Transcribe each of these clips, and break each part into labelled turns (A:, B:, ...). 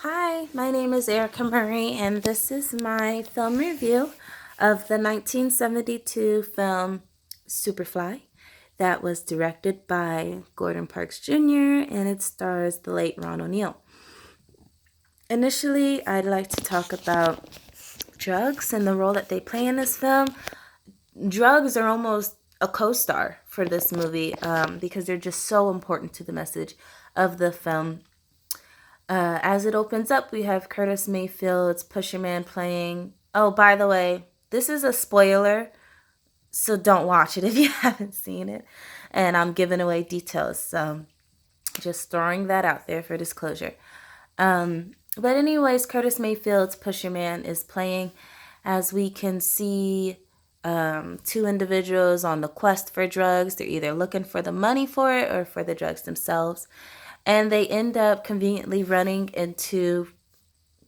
A: Hi, my name is Erica Murray, and this is my film review of the 1972 film Superfly that was directed by Gordon Parks Jr. and it stars the late Ron O'Neal. Initially, I'd like to talk about drugs and the role that they play in this film. Drugs are almost a co-star for this movie because they're just so important to the message of the film. As it opens up, we have Curtis Mayfield's Pusher Man playing. Oh, by the way, this is a spoiler, so don't watch it if you haven't seen it. And I'm giving away details, so just throwing that out there for disclosure. But anyways, Curtis Mayfield's Pusher Man is playing as we can see two individuals on the quest for drugs. They're either looking for the money for it or for the drugs themselves. And they end up conveniently running into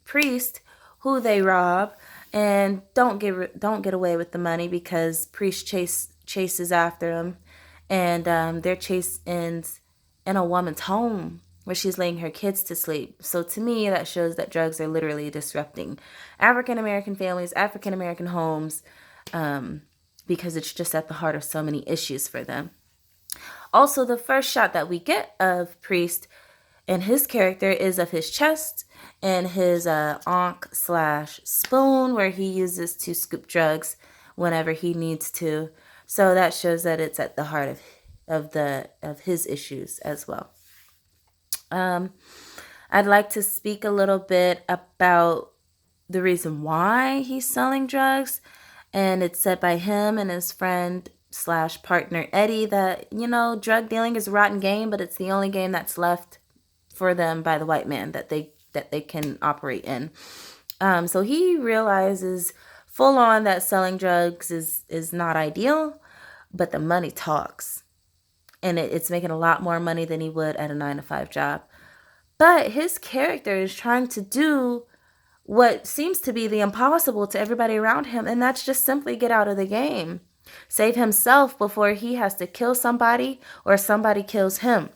A: Priest, who they rob, and don't get away with the money because Priest chases after them, and their chase ends in a woman's home where she's laying her kids to sleep. So to me, that shows that drugs are literally disrupting African American families, African American homes, because it's just at the heart of so many issues for them. Also, the first shot that we get of Priest and his character is of his chest and his ankh/spoon where he uses to scoop drugs whenever he needs to. So that shows that it's at the heart of his issues as well. I'd like to speak a little bit about the reason why he's selling drugs, and it's said by him and his friend/partner Eddie that, drug dealing is a rotten game, but it's the only game that's left for them by the white man that they can operate in. So he realizes full on that selling drugs is not ideal, but the money talks. And it's making a lot more money than he would at a 9-to-5 job. But his character is trying to do what seems to be the impossible to everybody around him, and that's just simply get out of the game. Save himself before he has to kill somebody or somebody kills him.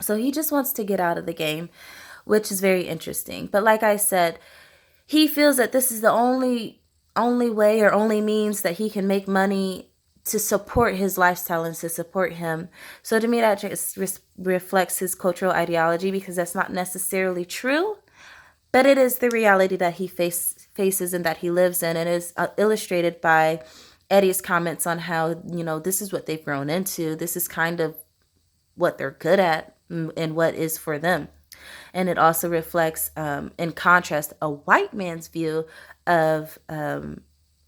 A: So he just wants to get out of the game, which is very interesting. But like I said, he feels that this is the only way or only means that he can make money to support his lifestyle and to support him. So to me, that just reflects his cultural ideology, because that's not necessarily true, but it is the reality that he faces and that he lives in, and is illustrated by Eddie's comments on how, this is what they've grown into. This is kind of what they're good at and what is for them. And it also reflects, in contrast, a white man's view of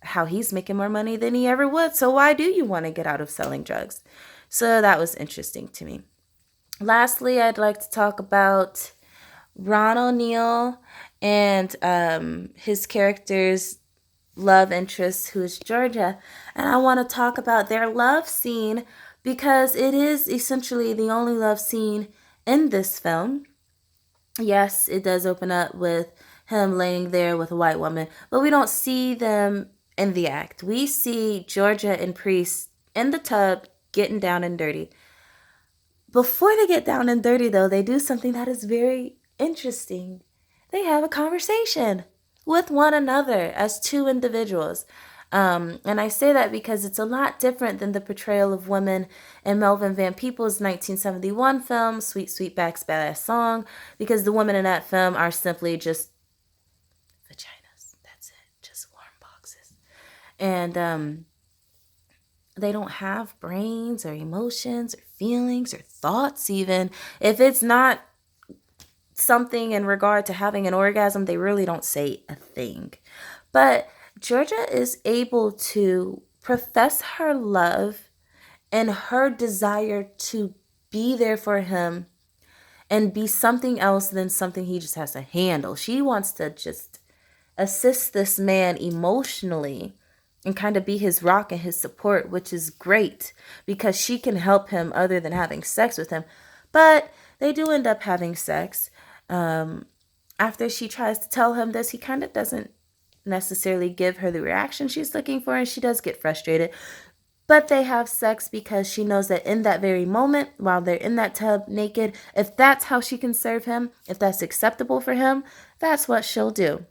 A: how he's making more money than he ever would. So why do you want to get out of selling drugs? So that was interesting to me. Lastly, I'd like to talk about Ron O'Neal and his character's love interest, who is Georgia. And I want to talk about their love scene because it is essentially the only love scene in this film. Yes, it does open up with him laying there with a white woman, but we don't see them in the act. We see Georgia and Priest in the tub getting down and dirty. Before they get down and dirty, though, they do something that is very interesting. They have a conversation with one another as two individuals. And I say that because it's a lot different than the portrayal of women in Melvin Van Peebles' 1971 film, Sweet Sweetback's Badass Song, because the women in that film are simply just vaginas. That's it. Just warm boxes. And they don't have brains or emotions or feelings or thoughts even. If it's not something in regard to having an orgasm, they really don't say a thing. But Georgia is able to profess her love and her desire to be there for him and be something else than something he just has to handle. She wants to just assist this man emotionally and kind of be his rock and his support, which is great because she can help him other than having sex with him. But they do end up having sex. After she tries to tell him this, he kind of doesn't necessarily give her the reaction she's looking for, and she does get frustrated. But they have sex because she knows that in that very moment, while they're in that tub naked, if that's how she can serve him, if that's acceptable for him, that's what she'll do.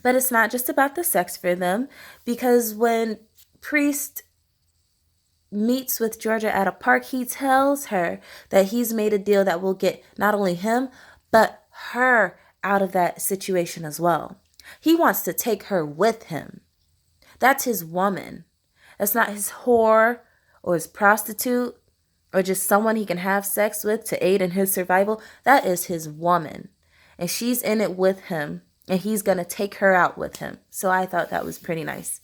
A: But it's not just about the sex for them, because when Priest meets with Georgia at a park, he tells her that he's made a deal that will get not only him, but her out of that situation as well. He wants to take her with him. That's his woman. That's not his whore or his prostitute or just someone he can have sex with to aid in his survival. That is his woman. And she's in it with him. And he's going to take her out with him. So I thought that was pretty nice.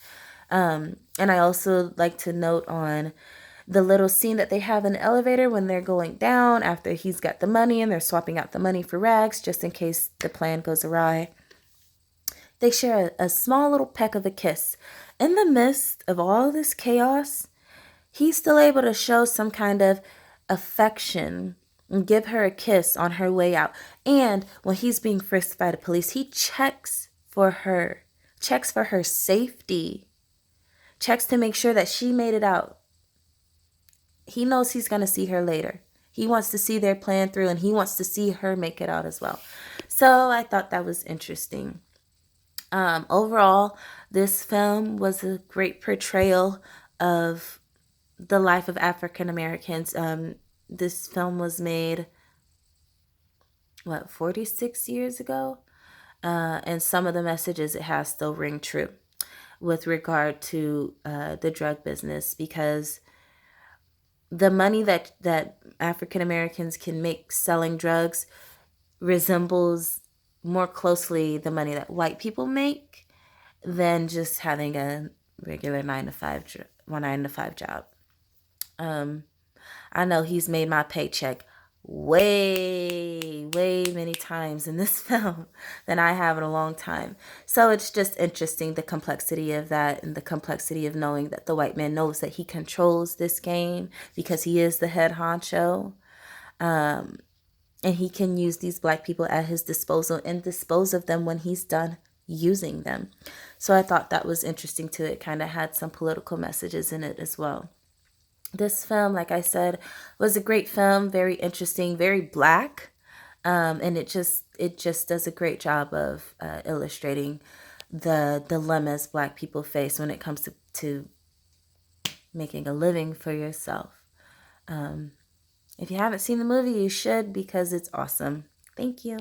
A: And I also like to note on the little scene that they have in the elevator when they're going down after he's got the money and they're swapping out the money for rags just in case the plan goes awry. They share a small little peck of a kiss. In the midst of all this chaos, he's still able to show some kind of affection and give her a kiss on her way out. And when he's being frisked by the police, he checks for her safety, checks to make sure that she made it out. He knows he's going to see her later. He wants to see their plan through, and he wants to see her make it out as well. So I thought that was interesting. Overall, this film was a great portrayal of the life of African Americans. This film was made, 46 years ago? And some of the messages it has still ring true with regard to the drug business, because the money that African Americans can make selling drugs resembles more closely the money that white people make than just having a regular 9 to 5 job. I know he's made my paycheck way many times in this film than I have in a long time. So it's just interesting, the complexity of that and the complexity of knowing that the white man knows that he controls this game because he is the head honcho. And he can use these black people at his disposal and dispose of them when he's done using them. So I thought that was interesting too. It kind of had some political messages in it as well. This film, like I said, was a great film, very interesting, very black. And it just does a great job of illustrating the dilemmas black people face when it comes to making a living for yourself. If you haven't seen the movie, you should, because it's awesome. Thank you.